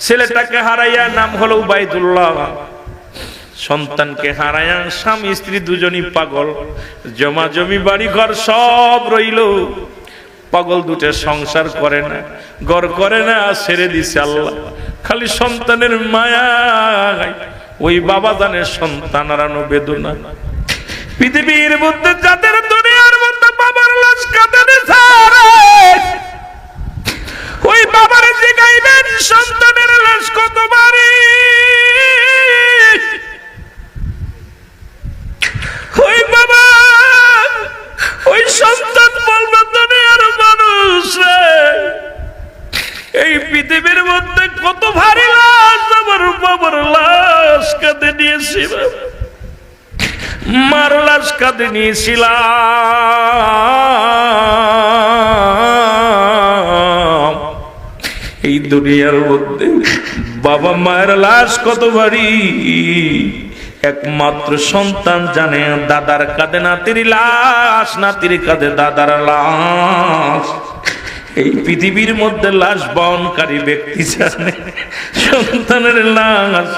ছেলেটাকে হারাইয়া নাম হলো উবাইদুল্লাহ। সন্তানকে হারাইয়া স্বামী স্ত্রী দুজনই পাগল, জমা জমি বাড়ি ঘর সব রইল, পাগল দুটো সংসার করে না, ঘর করে না, ছেড়ে দিছে আল্লাহ। খালি সন্তানের মায়া, ওই বাবা জানে সন্তান হারানো বেদনা। পৃথিবীর মধ্যে যাদের দুনিয়ার মধ্যে বাবার লাশ কাঁদে ওই বাবার জিগাইবেন সন্তানের লাশ কত বাড়ি। ওই বাবা ওই সন্তান বলবে দুনিয়ার মানুষ এই পৃথিবীর মধ্যে কত ভারী লাশ আমার বাবার লাশ কাঁদে নিয়েছিল, মার লাশ কাঁদে নিয়েছিলাম। এই দুনিয়ার মধ্যে বাবা মায়ের লাশ কত ভারী একমাত্র সন্তান জানে। দাদার কাঁধে নাতির লাশ, নাতির কাঁধে দাদার লাশ। এই পৃথিবীর মধ্যে লাশ বহনকারী ব্যক্তি জানে সন্তানের লাশ,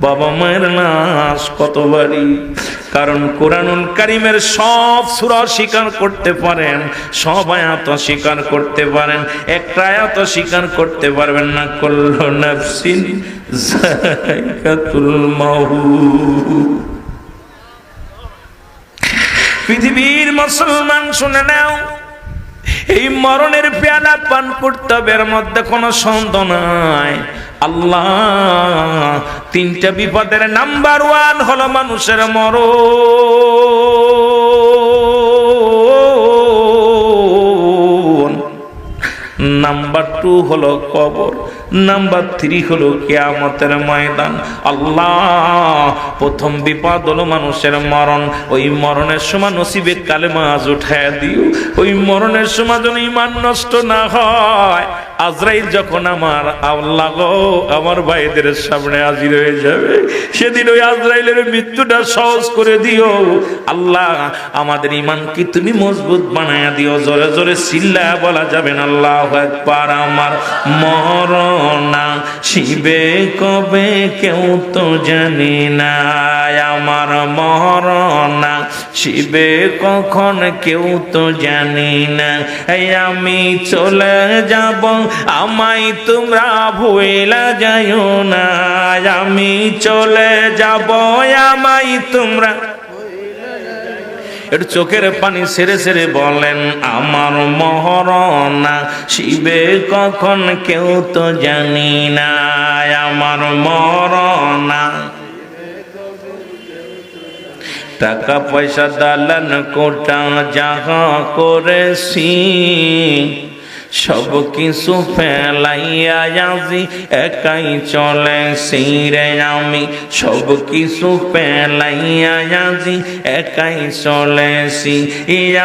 বাবা মায়ের লাশ কত ভারী। কারণ কুরআনুল কারীমের সব সূরা স্বীকার করতে পারেন, সব আয়াত স্বীকার করতে পারেন, একটা আয়াত স্বীকার করতে পারবেন না। কুল্লু নাফসিন যায়কাতুল মাউত। পৃথিবীর মুসলমান শুনে নাও, এই মরণের পেয়ালা পান করতে হবে, এর মধ্যে কোনো সন্দেহ নাই। আল্লাহ তিনটা বিপদের নাম্বার 1 হলো মানুষের মরণ, নাম্বার 2 হলো কবর, নাম্বার 3 হলো কিয়ামতের ময়দান। আল্লাহ প্রথম বিপদ হলো মানুষের মরণ। ওই মরণের সময় নসিবে কালেমা আজ উঠায় দিও, ওই মরণের সময় যেন ঈমান নষ্ট না হয়। আজরাইল যখন আমার আল্লাহ গো আমার ভাইদের সামনে হাজির হয়ে যাবে, সেদিন ওই আজরাইলের মৃত্যুটা সহজ করে দিও। আল্লাহ আমাদের ঈমান কি তুমি মজবুত বানায়া দিও। জোরে জোরে চিল্লায়া বলা যাবে না আল্লাহু আকবার। আমার মরণ শিবে কবে কেউ তো জানি না, আমার মরণ শিবে কখন কেউ তো জানি না। এই আমি চলে যাব আমায় তোমরা ভুলে যাইও না, আমি চলে যাব আমায় তোমরা। একটু চোখের পানি ছেড়ে ছেড়ে বলেন, আমার মরণ শিবে কখন কেউ তো জানি না, আমার মরণ। টাকা পয়সা দালান কোটা যাহা করেছি সব কিছু ফেলাইয়া আজি একাই চলেছি রে, আমি সব কিছু ফেলাইয়া আজি একাই চলেছি।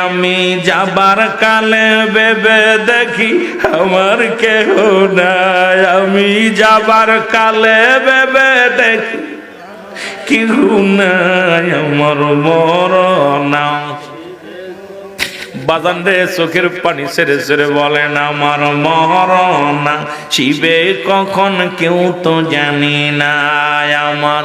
আমি যাবার কালে ভেবে দেখি আমার কেহ নাই, আমি যাবার কালে ভেবে দেখি কেহ নাই, আমার মরণ। বাজান রে চোখের পানি ছেড়ে ছেড়ে বলেন, আমার মরণ শিবে কখন কেউ তো জানি না, আমার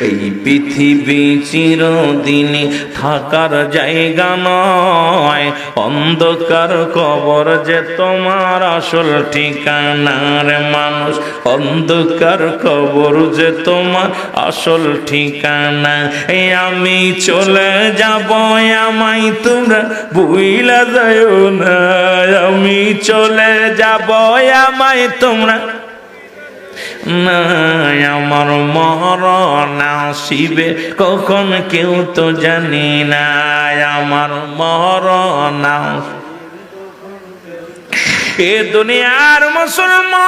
এই পৃথিবী চিরদিনই থাকার জায়গা নয়, অন্ধকার কবর যে তোমার আসল ঠিকানার মানুষ, অন্ধকার কবর যে তোমার আসল ঠিকানা। এই আমি চলে যাব আমায় তোমরা ভুইলা যাও না, আমি চলে যাব আমায় তোমরা না, আমার মরণ আসিবে কখন কেউ তো জানি না, আমার মরণ। এ দুনিয়ার মুসলমান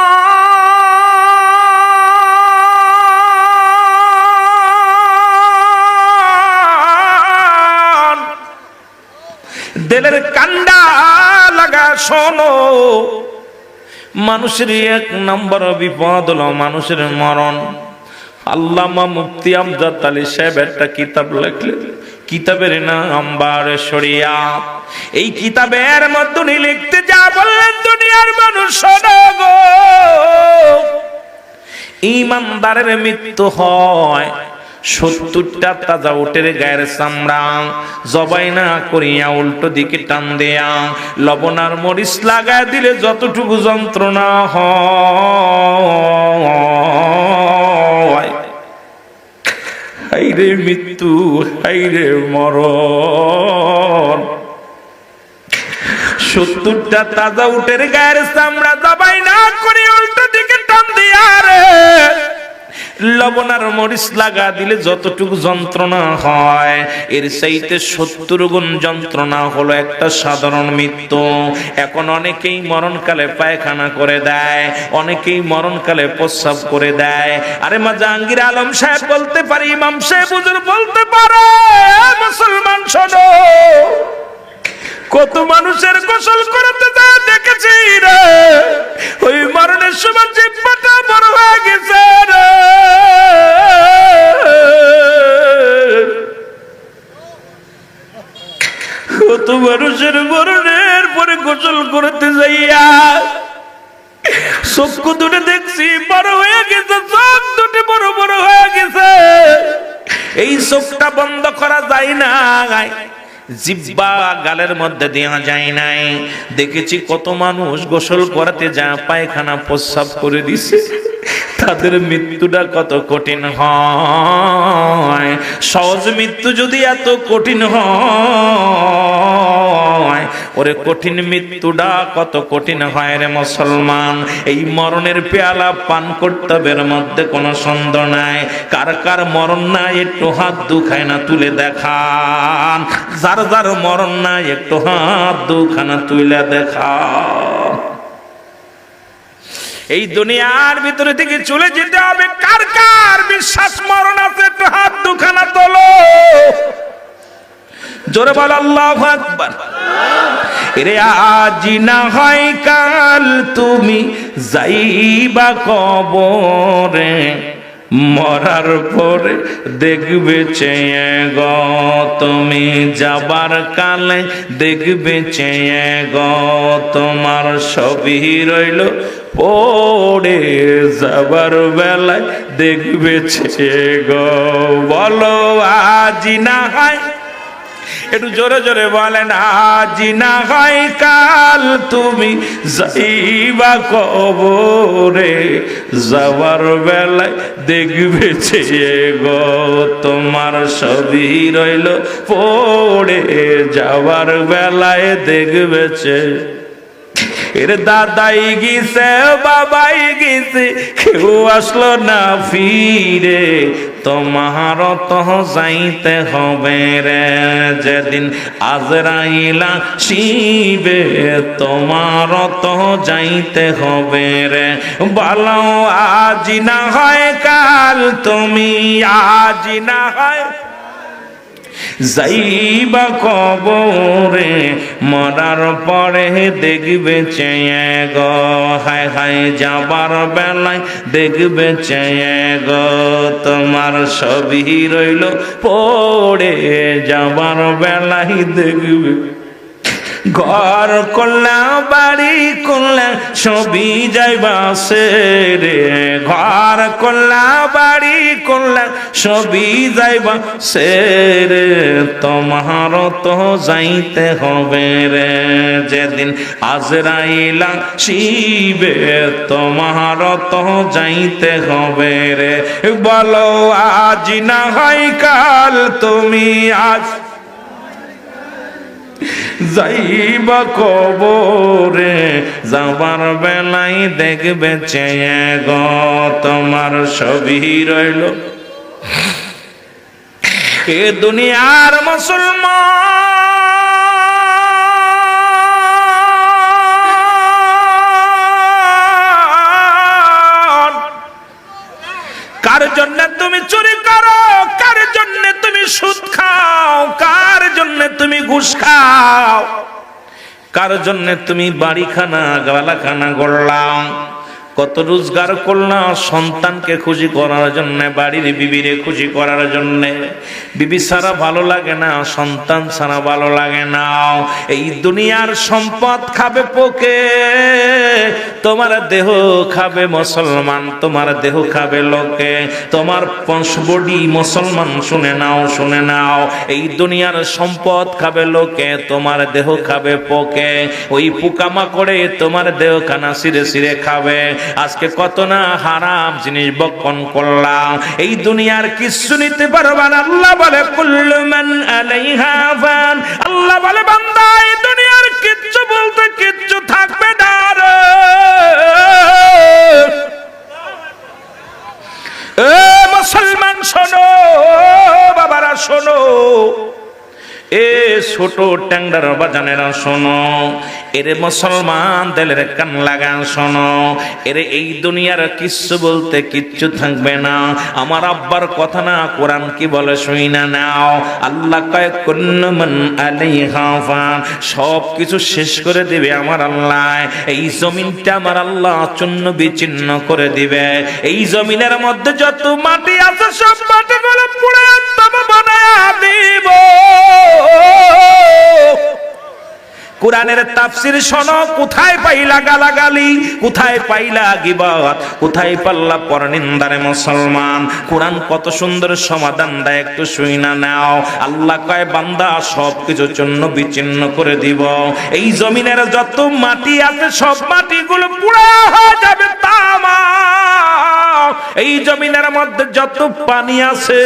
দিলের কান্ডা লাগা শোনো, মানুষের 1 নম্বর বিপদ হলো মানুষের মরণ। আল্লামা মুফতি আমজাদ আলী সাহেব একটা কিতাব লিখলেন, কিতাবের নাম বারে শরিয়াত। এই কিতাবের মধ্যে লিখতে যা বললেন, দুনিয়ার মানুষ ঈমানদারের মৃত্যু হয় 70টা তাজা উটের গায়ের চামড়া জবাই না করিয়া উল্টো দিকে টান দেয়া লবণ আর মরিচ লাগায় দিলে যতটুকু যন্ত্রণা হয়, হাইরে মৃত্যু, হাইরে মরণ। 70টা তাজা উটের গায়ের চামড়া জবাই না করে উল্টো দিকে টান দিয়া রে লবণ আর মরিচ লাগা দিলে যতটুকু যন্ত্রণা হয়, এর চাইতে 70 গুণ যন্ত্রণা হলো একটা সাধারণ মৃত্যু। এখন অনেকেই মরণকালে পায়খানা করে দেয়, অনেকেই মরণকালে প্রস্রাব করে দেয়। আরে মা জাহাঙ্গীর আলম সাহেব বলতে পারে, ইমাম সাহেব হুজুর বলতে পারে, মুসলমান শোনো, কত মানুষের গোসল করতে যায় দেখেছি রে, ওই মরণের সময় জিহ্বাটা বড় হয়ে গেছে রে। কত মানুষের মরণের পরে গোসল করতে যাইয়া চক্ষু দুটো দেখছি বড় হয়ে গেছে, চোখ দুটো বড় বড় হয়ে গেছে। এই চোখটা বন্ধ করা যায় না, জিহ্বা গালের মধ্যে দেওয়া যায় নাই। দেখেছি কত মানুষ গোসল করাতে যা পায়খানা প্রস্রাব করে দিছে, তাদের মৃত্যুটা কত কঠিন হয়। সহজ মৃত্যু যদি এত কঠিন হয়, ওরে কঠিন মৃত্যুটা কত কঠিন হয় রে মুসলমান। এই মরণের পেয়ালা পান করতে হবে, এর মধ্যে কোনো সন্দেহ নাই। কার কার মরণ নাই একটু হাত দুখায় না তুলে দেখান, যার যার মরণ নাই একটু হাত দুখানা তুলে দেখান। এই দুনিয়ার ভিতরে থেকে চলে যেতে হবে, কার কার বিশ্বাস মরণ আছে একটু হাত দুখানা তোলো, জোরে বল আল্লাহু আকবার। এরে আজ না হয় কাল তুমি যাইবা কবরে, মরার পরে দেখবে চেয়ে গো তুমি, যাবার কালে দেখবে চেয়ে গো তোমার সবই রইল পড়ে, যাবার বেলায় দেখবে চেয়ে গো। বলো আজ না হয়, একটু জোরে জোরে বলেন, আজ না হয় কাল তুমি যাইবা কবরে, যাবার বেলায় দেখবে চেয়ে গো তোমার সবই রইল পড়ে, যাবার বেলায় দেখবে চেয়ে। এর দাদাই গেছে বাবাই গেছে, কেউ আসলো না ফিরে, তোমার তো যাইতে হবে রে, যেদিন আজরাইলা শিবে তোমার তো যাইতে হবে রে। বলো আজ না হয় কাল তুমি, আজ না হয় যাইবা কবরে, মরার পরে দেখবে চেয়ে গো, হায় হায় যাবার বেলায় দেখবে চেয়ে গো তোমার সবই রইল পড়ে, যাবার বেলায় দেখবে। ঘর করলা বাড়ি করলা সবই যাইবা রে, ঘর করলা বাড়ি করলা সবই যাইবা রে, তোমার তো যাইতে হবে রে, যেদিন আজরাইলা শিবে তোমার তো যাইতে হবে রে। বলো আজ না হয় কাল তুমি, আজ যাইবা কবরে, যাবার বেলায় দেখবে চেয়ে গো তোমার সবই রইল। এ দুনিয়ার মুসলমান, কার জন্য তুমি চুরি করো, কার জন্য তুমি সুদ খাও, কার জন্য তুমি ঘুষ খাও, কার জন্য তুমি বাড়িখানা গালাখানা গড়লাম, কত রোজগার করলাম সন্তানকে খুশি করার জন্য, বাড়ির বিবিরে খুশি করার জন্য। বিবি ছাড়া ভালো লাগে না, সন্তান ছাড়া ভালো লাগে না। এই দুনিয়ার সম্পদ খাবে পোকে, তোমার দেহ খাবে মুসলমান, তোমার দেহ খাবে লোকে, তোমার বডি মুসলমান শুনে নাও, শুনে নাও, এই দুনিয়ার সম্পদ খাবে লোকে, তোমার দেহ খাবে পোকে, ওই পোকামাকড়ে তোমার দেহ খানা সিরে সিরে খাবে। আজকে কত না হারাম জিনিস বক্ষণ করলাম, এই দুনিয়ার কিছু নিতে পারবা না। আল্লাহ বলে কুল্লু মান আলাইহা ফান, আল্লাহ বলে বান্দা এই দুনিয়ার কিচ্ছু বলতে কিচ্ছু থাকবে না রে। এ মুসলমান শোনো, বাবারা শোনো, এ ছোট ট্যাংরার বাজানেরা শোনো, এরে মুসলমান দিলের কান লাগা শোনো, এরে এই দুনিয়ার কিচ্ছু বলতে কিচ্ছু থাকবে না। আমার আব্বার কথা না, কোরআন কি বলে শুই না নাও। আল্লাহ কয় কুল্লু মান আলাইহা ফান, সব কিছু শেষ করে দিবে আমার আল্লাহ। এই জমিনটা আমার আল্লাহ চূর্ণ বিচ্ছিন্ন করে দিবে। এই জমিনের মধ্যে যত মাটি আছে সব মাটিগুলো পুড়ে তবে বানায়া দিব। কুরআনের তাফসীর শোনো, কোথায় পাইলা গালাগালি, কোথায় পাইলা গীবত, কোথায় পাল্লা পরনিন্দারে মুসলমান। কুরআন কত সুন্দর সমাধান দেয়, একটু শুইনা নাও। আল্লাহ কয় বান্দা সব কিছু চূর্ণ বিচ্ছিন্ন করে দিব। এই জমিনের যত মাটি আছে সব মাটিগুলো পুড়ে হয়ে যাবে তামা। এই জমিনের মধ্যে যত পানি আছে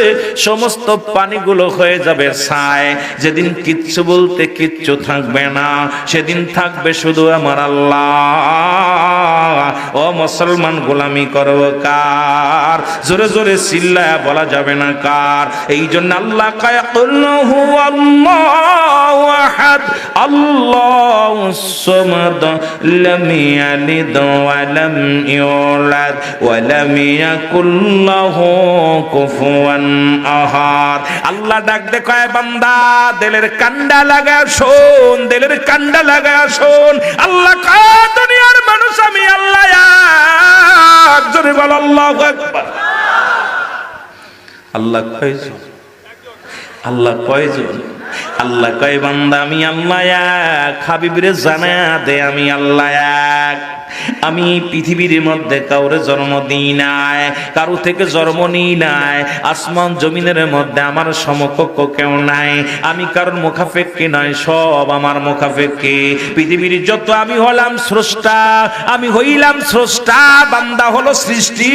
সমস্ত পানিগুলো হয়ে যাবে ছাই। যেদিন কিচ্ছু বলতে কিচ্ছু থাকবে না, সেদিন থাকবে শুধু আমার আল্লাহ। ও মুসলমান, গোলামি করব কার? জোরে জোরে চিল্লায়া বলা যাবে না কার। এই জন্য আল্লাহ কয় কুল হুয়াল্লাহু আহাদ আল্লাহুস সামাদ লাম ইয়ালিদ ওয়া লাম ইউলাদ ওয়া লাম ইয়াকুল লাহু কুফুয়ান আহাদ। আল্লাহ ডাক দে কয় বান্দা দিলের কান্ডা লাগা শোন, দিলের কান্ডা লাগা শোন। আল্লাহ কয় দুনিয়ার মানুষ আমি আল্লাহ এক। জোরে বল আল্লাহু আকবার। আল্লাহ কয়জন? আল্লাহ কয়জন? আল্লাহ কয় বান্দা আমি আল্লাহ এক। হাবিবরে জানা দে আমি আল্লাহ এক। আমি পৃথিবীর মধ্যে কাউরে জন্ম দিই নাই, কারো থেকে জন্ম নিই নাই। আসমান জমিনের মধ্যে আমার সমকক্ষ কেউ নাই। আমি কারোর মুখাপেক্ষী নয়, সব আমার মুখাপেক্ষী। পৃথিবীর যত আমি হলাম স্রষ্টা, আমি হইলাম স্রষ্টা, বান্দা হলো সৃষ্টি।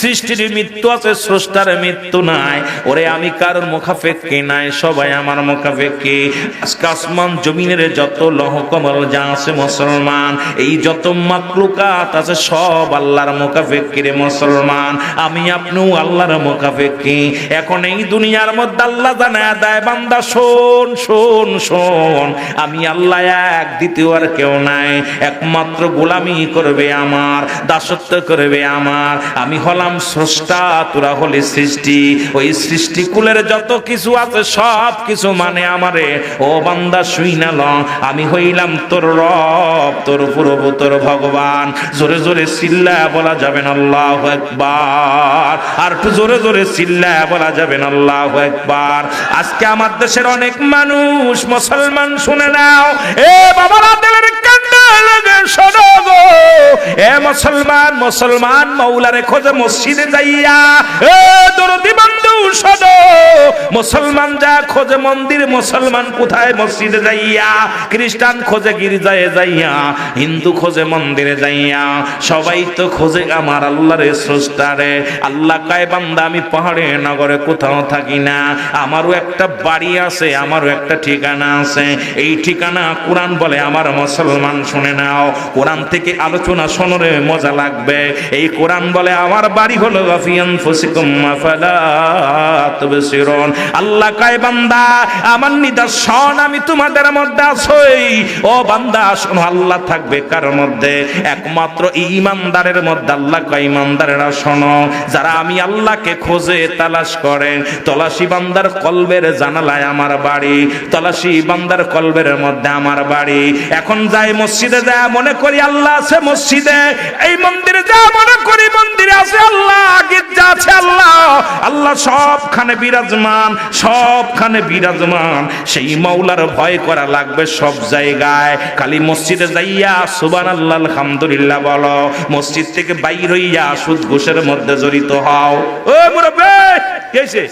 সৃষ্টির মৃত্যু আছে, স্রষ্টার মৃত্যু নাই। ওরে আমি কারোর মুখাপেক্ষী নাই, সবাই আমার মুখাপেক্ষী। আজকে আসমান জমিনের যত লৌহ কমল যা আছে মুসলমান, এই যত মাখলুকাত আছে সব আল্লাহর মুখাপেক্ষী রে মুসলমান। আমি আপনিও আল্লাহর মুখাপেক্ষী। এখন এই দুনিয়ার মধ্যে আল্লাহ জানায়া দেয় বান্দা শোন শোন শোন, আমি আল্লাহ এক, দ্বিতীয় আর কেউ নাই। একমাত্র গোলামি করবে আমার, দাসত্ব করবে আমার। আমি হলাম স্রষ্টা, তোরা হলি সৃষ্টি। ওই সৃষ্টি কুলের যত কিছু আছে সব কিছু মানে আমারে। ও বান্দা শুই না ল, আমি হইলাম তোর রব, তোর প্রভু, তোর ভগবান। জোরে জোরে চিল্লায়া বলা যাবেন আল্লাহু আকবার। আর একটু জোরে জোরে চিল্লায়া বলা যাবেন আল্লাহু আকবার। আজকে আমার দেশের অনেক মানুষ মুসলমান শুনে নাও, এ বাবারা দিলের কান্না লাগে শোনো গো। এ মুসলমান, মুসলমান মৌলারে খোঁজে মসজিদে যাইয়া, এ দরদি বন্ধু শোনো, মুসলমান যা খোঁজে মন্দির, মুসলমান কোথায় মসজিদে যাইয়া, খ্রিস্টান খোঁজে গির্জায় যাইয়া, হিন্দু খোঁজে মন্দিরে যাইয়া, সবাই তো খোঁজে আমার আল্লাহরে স্রষ্টারে। আল্লাহ কয় বান্দা আমি পাহাড়ে নগরে কোথাও থাকি না, আমারও একটা বাড়ি আছে, আমারও একটা ঠিকানা আছে। এই ঠিকানা কোরআন বলে আমার মুসলমান শুনে নাও। কোরআন থেকে আলোচনা শোনরে মজা লাগবে। এই কোরআন বলে আমার বাড়ি হলো ফি আনফুসিকুম আফালা তুবসিরুন। আল্লাহ কয় বান্দা আমার নিদর্শন আমি তোমাদের মধ্যে আছই। ও বান্দা শোনো, আল্লাহ থাকবে কার মধ্যে? একমাত্র ঈমানদারের মধ্যে। আল্লাহ কয় ঈমানদারেরা শোনো, যারা আমি আল্লাহকে খোঁজে তালাশ করে। তলাশি বান্দার কলবের জানালায় আমার বাড়ি, তলাশি বান্দার কলবের মধ্যে আমার বাড়ি। এখন যাই মসজিদে, যা মনে করি আল্লাহ আছে মসজিদে, এই মন্দিরে যা মনে করি মন্দির মন্দিরে আছে আল্লাহ, গির্জা আছে আল্লাহ, আল্লাহ সবখানে বিরাজমান, সবখানে বিরাজমান। সেই মাওলার ভয় করা লাগবে সব জায়গায়। খালি মসজিদে যাইয়া সুবহানাল্লাহ আলহামদুলিল্লাহ বলো, মসজিদ থেকে বাইর হইয়া সুদ ঘুষের মধ্যে জড়িত হও। ও মুরব্বি কেছে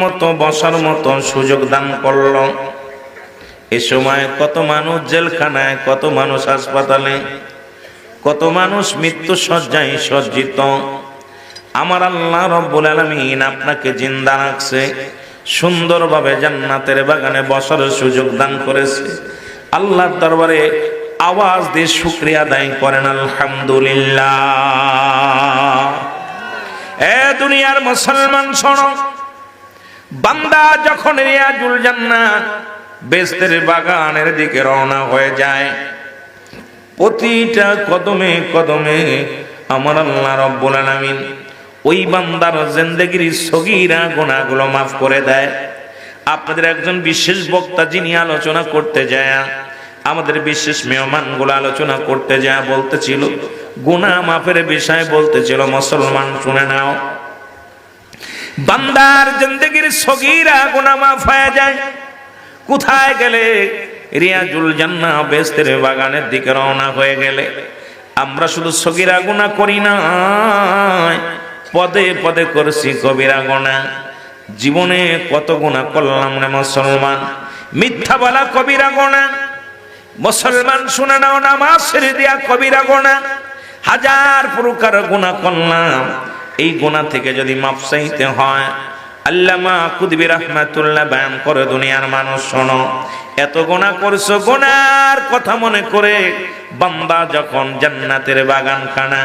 মতো বসার মতো সুযোগ দান করল। এ সময় কত মানুষ জেলখানায়, কত মানুষ হাসপাতালে, কত মানুষ মৃত্যু শয্যায় সজ্জিত। আমার আল্লাহ রব্বুল আলামিন আপনাকে জিন্দা রাখছে, সুন্দরভাবে জান্নাতের বাগানে বসার সুযোগ দান করেছে। আল্লাহর দরবারে আওয়াজ দিয়ে শুকরিয়া আদায় করেন আলহামদুলিল্লাহ। এ দুনিয়ার মুসলমান শোনো, বান্দা যখন রিয়াজুল জান্নাত বেহেশতের বাগানের দিকে রওনা হয়ে যায়, প্রতিটা কদমে কদমে আমার আল্লাহ রব্বুল আলামিন ওই বান্দার জিন্দেগির সগীরা গুনাহগুলো মাফ করে দেয়। আপনাদের একজন বিশেষ বক্তা যিনি আলোচনা করতে যায়, আমাদের বিশেষ মেহমানগুলো আলোচনা করতে যায়, বলতেছিল গুনাহ মাফের বিষয় বলতেছিল। মুসলমান শুনে নাও, বান্দার জিন্দেগির সগীরা গুনাহ মাফ হয়ে যায় কোথায় গেলে? রিয়াজুল জান্নাহ বেহেশতের বাগানের দিকে রওনা হয়ে গেলে। আমরা শুধু সগীরা গুনাহ করি না, পদে পদে করছি কবিরা গুনাহ। জীবনে কত গুনাহ করলাম রে মুসলমান, মিথ্যা বলা কবিরা গুনাহ। মুসলমান শুনে নাও, নামাজ ছেড়ে দিয়া কবিরা গুনাহ। হাজার প্রকার গুনাহ করলাম, এই গুনাহ থেকে যদি মাফ চাইতে হয়, আল্লামা কুতুবী রাহমাতুল্লাহ বয়ান করে, দুনিয়ার মানুষ শোনো, এত গুনাহ করছো, গুনার কথা মনে করে বান্দা যখন জান্নাতের বাগানখানা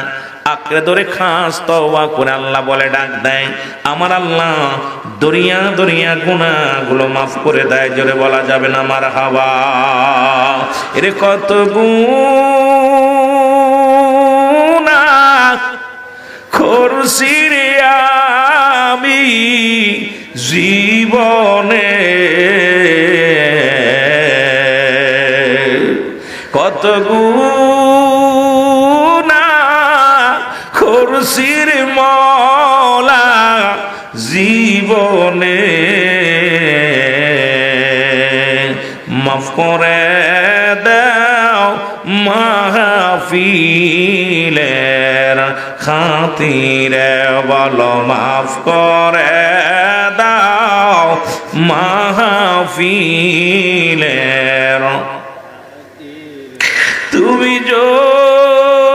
আঁকড়ে ধরে খাস তওবা করে আল্লাহ বলে ডাক দেয়, আমার আল্লাহ দরিয়া দরিয়া গুনাহগুলো মাফ করে দেয়। জোরে বলা যাবে না মারহাবা? এর কত গুনাহ করছি রে আমি জীবনে, কত গুনাহ করছি রে মওলা জীবনে, মাফ করে দাও মাহফিলের খাতিরে, বলো মাফ করে দাও মাহফিলের। তুমি যদি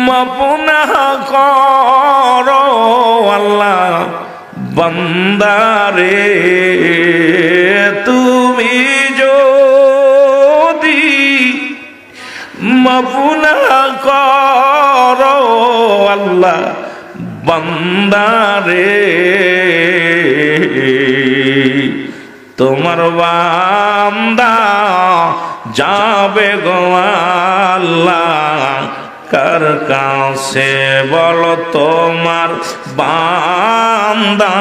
মাফ না করো আল্লাহ বান্দারে, তুমি যদি মাফ না করো আল্লাহ বান্দারে, তোমার বান্দা যাবে গো আল্লাহ কার কাছে? বলো তোমার বান্দা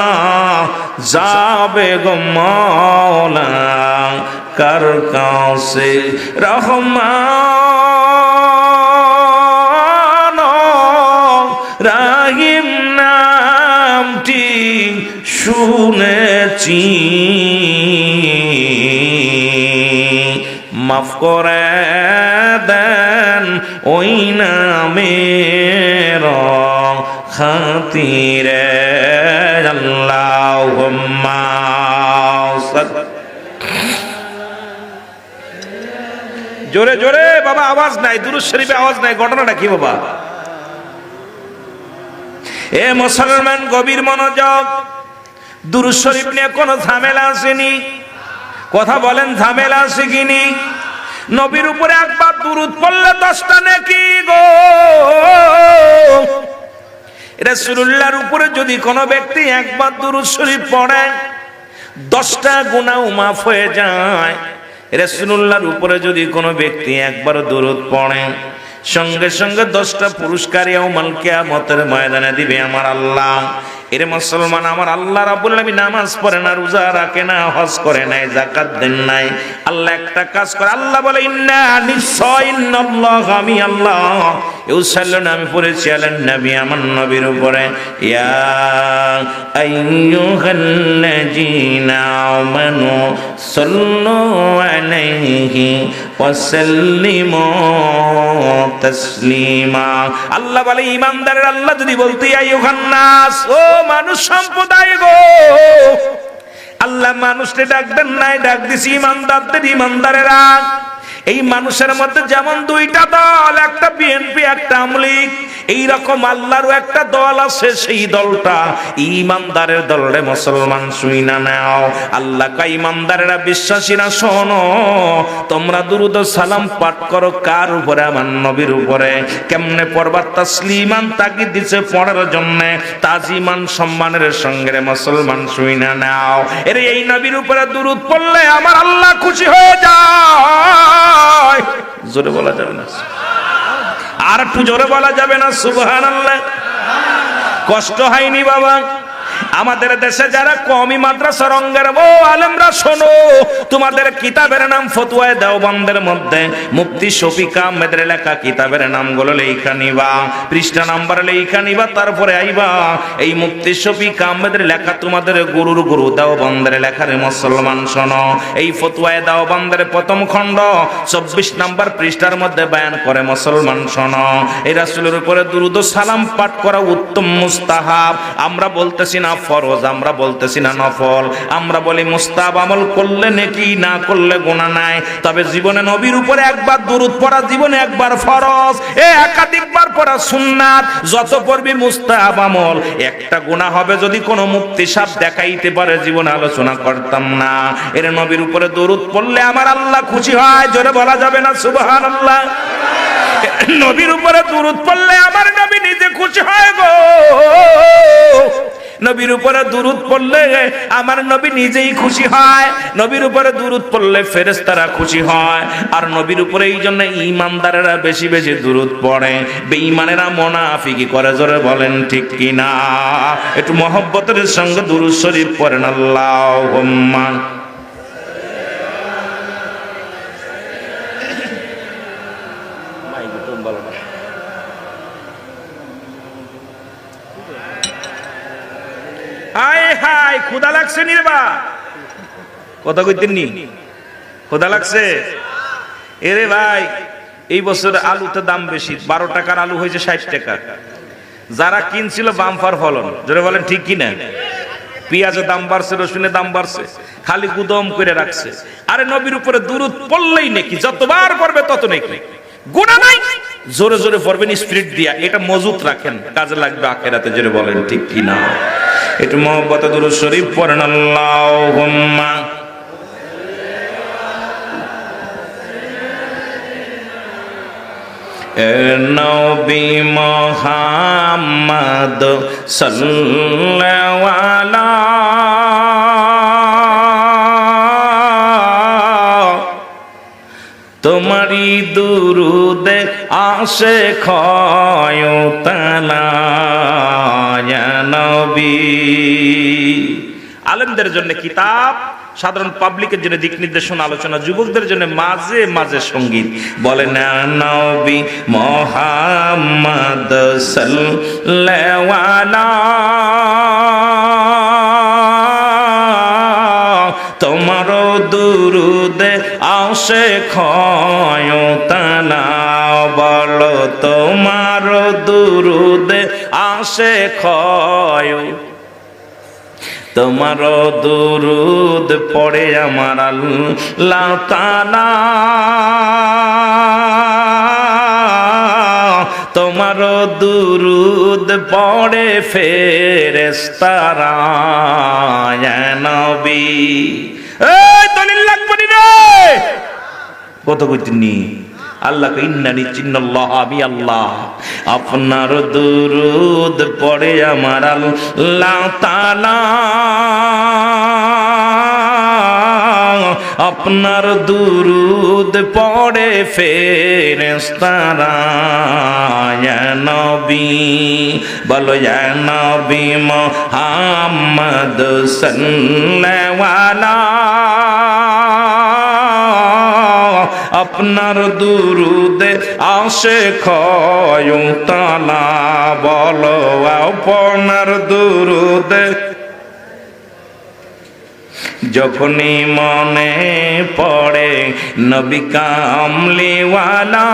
যাবে গো মওলা কার কাছে? রহমান রাহিম নামটি শুনেছি, মাফ করে দেন ওই নামের খাতিরে। আল্লাহুম্মা জোরে জোরে বাবা, আওয়াজ নাই, দুরূদ শরীফে আওয়াজ নাই, ঘটনাটা কি বাবা? এ মুসলমান গভীর মনোযোগ, দুরূদ শরীফ নিয়ে কোনো ঝামেলা আসেনি। কথা বলেন, ঝামেলা আছে কিনি? নবীর উপরে একবার দুরূদ পড়লে 10টা নেকি গো। রাসূলুল্লাহর উপরে যদি কোনো ব্যক্তি একবার দুরূদ শরীফ পড়ে 10টা গুনাহ মাফ হয়ে যায়। রাসূলুল্লাহর উপরে যদি কোনো ব্যক্তি একবার দুরূদ পড়ে সঙ্গে সঙ্গে 10টা পুরস্কার ইয়াউমাল কিয়ামতের ময়দানে দিবে আমার আল্লাহ। এর মুসলমান, আমার আল্লাহ রাব্বুল আলামিন নামাজ পড়ে না, রোজা রাখে না, হজ করে নাই, যাকাত দেন নাই। আল্লাহ একটা কাজ করে, আল্লাহ বলে ইন্না নিশ্চয় ইন্নাল্লাহ, আমি আল্লাহ ইউসাল্লুনা, আমি পড়েছি আলান নবী, আমার নবীর উপরে, ইয়া আইয়ুহাল্লাযীনা আমানু সাল্লু আলাইহি ওয়া সাল্লিমু তাসলিমা। আল্লাহ বলে ঈমানদারের আল্লাহ যদি বলতে আইয়ুহান নাস, ও মানুষ সম্প্রদায় গো, আল্লাহ মানুষকে ডাকবেন নাই, ডাক দিছি ঈমানদারদের, ঈমানদারেরা। এই মানুষের মধ্যে যেমন দুইটা দল, একটা বিএনপি, একটা আওয়ামী লীগ, এইরকম আল্লাহরও একটা দল আছে, সেই দলটা ঈমানদারের দল রে মুসলমান, শুই না নাও। আল্লাহ কা ঈমানদারেরা, বিশ্বাসীরা শোনো, তোমরা দুরূদ ও সালাম পাঠ করো কার উপরে? আমার নবীর উপরে। কেমনে পড়বা? তাসলিমান, তাকিদ দিছে পড়ার জন্য, তাজিমান, সম্মানের সঙ্গে রে মুসলমান, শুই না নাও। এর এই নবীর উপরে দুরূদ পড়লে আমার আল্লাহ খুশি হয়ে যায়। জোরে বলা যাবে না, আর একটু জোরে বলা যাবে না সুবহানাল্লাহ? কষ্ট হয়নি বাবা? আমাদের দেশে যারা কওমি মাদ্রাসা রঙ্গের ও আলেমরা, শোনো, তোমাদের কিতাবের নাম ফতোয়ায়ে দেওবন্দের মধ্যে মুফতি শফিক আহমেদের লেখা কিতাবের নামগুলো লেখা নিবা, পৃষ্ঠা নাম্বার লেখা নিবা, তারপরে আইবা এই মুফতি শফিক আহমেদের লেখা তোমাদের গুরুর গুরু দেওবন্দের লেখারে মুসলমান শোনো। এই ফতোয়ায়ে দেওবন্দের প্রথম খণ্ড 24 নাম্বার পৃষ্ঠার মধ্যে বয়ান করে মুসলমান শোনো, এই রাসূলের উপরে দুরূদ ও সালাম পাঠ করা উত্তম মুস্তাহাব। আমরা বলতেছি না ফরজ, আমরা বলতেছি না নফল, আমরা বলি মুস্তাহাব, আমল করলে নেকি, না করলে গুনাহ নাই। তবে জীবনে নবীর উপরে একবার দুরূদ পড়া জীবনে একবার ফরজ, একাধিকবার পড়া সুন্নাত। যত পড়বি মুস্তাহাব আমল, একটা গুনাহ হবে যদি কোনো মুফতি সাহেব দেখাইতে পারে, জীবনে আলোচনা করতাম না। এর নবীর উপরে দুরূদ পড়লে আমার আল্লাহ খুশি হয়, জোরে বলা যাবে না সুবহানাল্লাহ? নবীর উপরে দুরূদ পড়লে আমার নবী নিজে খুশি হয় গো। নবীর উপরে দুরূদ পড়লে আমার নবী নিজেই খুশি হয়, নবীর উপরে দুরূদ পড়লে ফেরেশতারা খুশি হয়। আর নবীর উপরে এই জন্য ঈমানদারেরা বেশি বেশি দুরূদ পড়ে, বেঈমানেরা মুনাফিকি করে, জোরে বলেন ঠিক কিনা? একটু মহব্বতের সঙ্গে দুরূদ শরীফ পড়েন, আল্লাহুম্মা। হায় হায়, ক্ষুধা লাগছে নি রে বা? কথা কইতেন নি? ক্ষুধা লাগছে? এরে ভাই, এই বছর আলুতে দাম বেশি, 12 টাকার আলু হয়েছে 60 টাকা। যারা কিনছিল বাম্পার ফলন, জোরে বলেন ঠিক কিনা? পেঁয়াজের দাম বাড়ছে, রসুনের দাম বাড়ছে, খালি গুদম করে রাখছে। আরে নবীর উপরে দুরূদ পড়লেই নাকি, যতবার পড়বে তত নাকি, গুনাহ নাই। জোরে জোরে পড়বেন স্পিরিট দিয়া, এটা মজুত রাখেন, কাজে লাগবে আখিরাতে, জোরে বলেন ঠিক কিনা? একটু মহব্বতে দুরূদ শরীফ পড়েন, আল্লাহুম্মা। নবী মুহাম্মদ সাল্লাল্লাহু আলাইহি, তোমারি দুরুদে আসে ক্ষয়তালা ইয়া নবী। আলেমদের জন্য কিতাব, সাধারণ পাবলিকের জন্য দিক নির্দেশনা, আলোচনা, যুবকদের জন্য মাঝে মাঝে সঙ্গীত। বলেন নবী মুহাম্মদ সাল্লাল্লাহু আলাইহি, তোমার দুরুদে আসে ক্ষয়তালা, বলো তোমার দুরুদে আসে ক্ষয়, তোমার দুরুদ পড়ে আমার আল্লাহ তাআলা, তোমার দুরুদ পড়ে ফেরেশতারা ইয়া নবী। এই দলিল লাগবে রে, কত কইতেনি? আল্লাহ ইন্নানি চিন্নাল্লাহ, আমি আল্লাহ, আপনার দুরুদ পড়ে আমার আল্লাহ তাআলা, আপনার দুরুদ পড়ে ফেরেশতারা ইয়া নবী বলো ইয়া নবী মুহাম্মদ সাল্লাল্লাহু আলাইহি আপনার দুরুদে আশিক তালা বলো আপনার দুরুদে যখনই মনে পড়ে নবী কামলিওয়ালা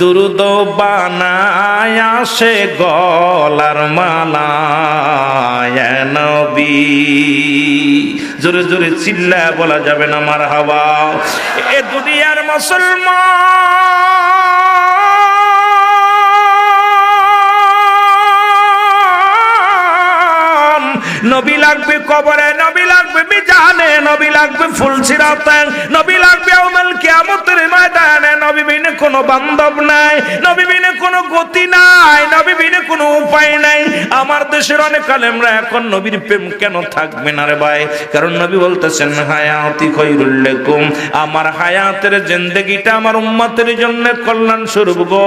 দুরুদ বানায় আসে গলার মালা ইয়া নবী জোরে জোরে চিল্লা বলা যাবে না মারহাবা এ দুনিয়ার মুসলমান নবী লাগবে কবরে নবী লাগবে মিজানে নবী লাগবে ফুলসিরাতে নবী লাগবে ইয়াউমুল কিয়ামতের ময়দানে নবী বিনে কোনো বান্ধব নাই নবী বিনে কোনো গতি নাই নবী বিনে কোনো উপায় নাই আমার দেশের অনেক আলেমরা এখন নবীর প্রেম কেন থাকবে না রে ভাই কারণ নবী বলতেছেন হায়াতি খায়রুল লাকুম আমার হায়াতের জিন্দেগিটা আমার উম্মতের জন্য কল্যাণ স্বরূপ গো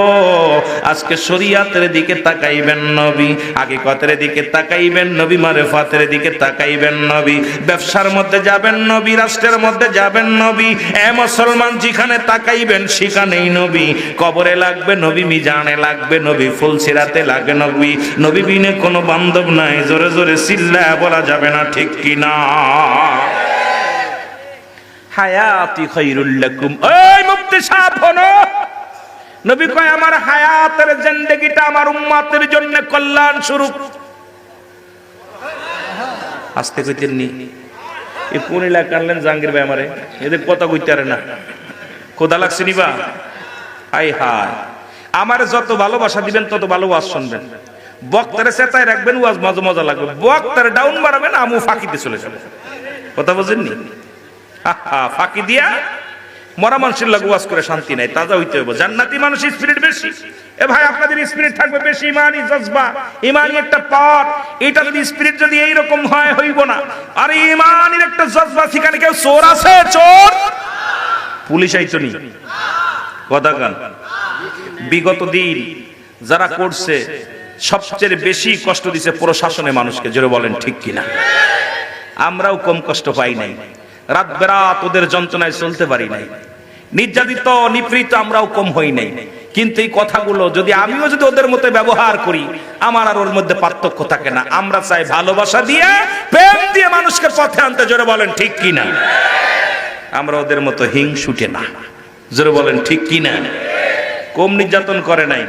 আজকে শরীয়তের দিকে তাকাইবেন নবী হাকিকতের দিকে তাকাইবেন নবী মারিফাতের দিকে তাকাইবেন নবী ব্যবসার মধ্যে যাবেন নবী রাষ্ট্রের মধ্যে যাবেন নবী এ মুসলমান যেখানে তাকাইবেন সেখানেই নবী কবরে লাগবে নবী মিজানে লাগবে নবী ফুলসিরাতে লাগে নবী নবী বিনে কোনো বান্ধব নাই জোরে জোরে চিল্লা বলা যাবে না ঠিক কি না হায়াতি খায়রুল লাকুম এই মুফতি সাহেব শোনো নবী কয় আমার হায়াতের জিন্দেগিটা আমার উম্মতের জন্য কল্যাণ স্বরূপ আস্তে কইতেন নি এই কোন এলাকা আনলেন জাহাঙ্গীর ভাই আমারে এদের কথা কইতে পারে না খোদা লাগছে নিবা হাই হাই আমার যত ভালোবাসা দিবেন তত ভালো ওয়াজ শুনবেন বক্তারে চেতায় রাখবেন ওয়াজ মজা মজা লাগবে বক্তারে ডাউন বাড়াবেন আমু ফাঁকিতে চলে যাবে কথা বুঝেননি ফাঁকি দিয়া মরা মানুষের লাগু ওয়াজ করে শান্তি নাই তাজা হইতে হবে জান্নাতি মানুষের স্পিরিট বেশি এ ভাই আপনাদের স্পিরিট থাকবে বেশি ইমানি জজবা ইমানি একটা পাওয়ার এটা যদি স্পিরিট যদি এই রকম হয় হইব না আর ইমানের একটা জজবা সেখানে কেউ চোর আছে চোর পুলিশ আইতো নি কথা কান বিগত দিন যারা করছে সবচেয়ে বেশি কষ্ট দিছে প্রশাসনের মানুষকে জোরে বলেন ঠিক কিনা আমরাও কম কষ্ট পাই নাই রাত বেরাত ওদের যন্ত্রণায় চলতে পারি নাই নির্যাতিত নিপীড়িত আমরাও কম হই নাই কিন্তু এই কথাগুলো যদি আমিও যদি ওদের মতো ব্যবহার করি আমার আর ওর মধ্যে পার্থক্য থাকে না আমরা চাই ভালোবাসা দিয়ে প্রেম দিয়ে মানুষকে পথে আনতে জোরে বলেন ঠিক কিনা আমরা ওদের মতো হিংসুটে না জোরে বলেন ঠিক কিনা কম নির্যাতন করে নাই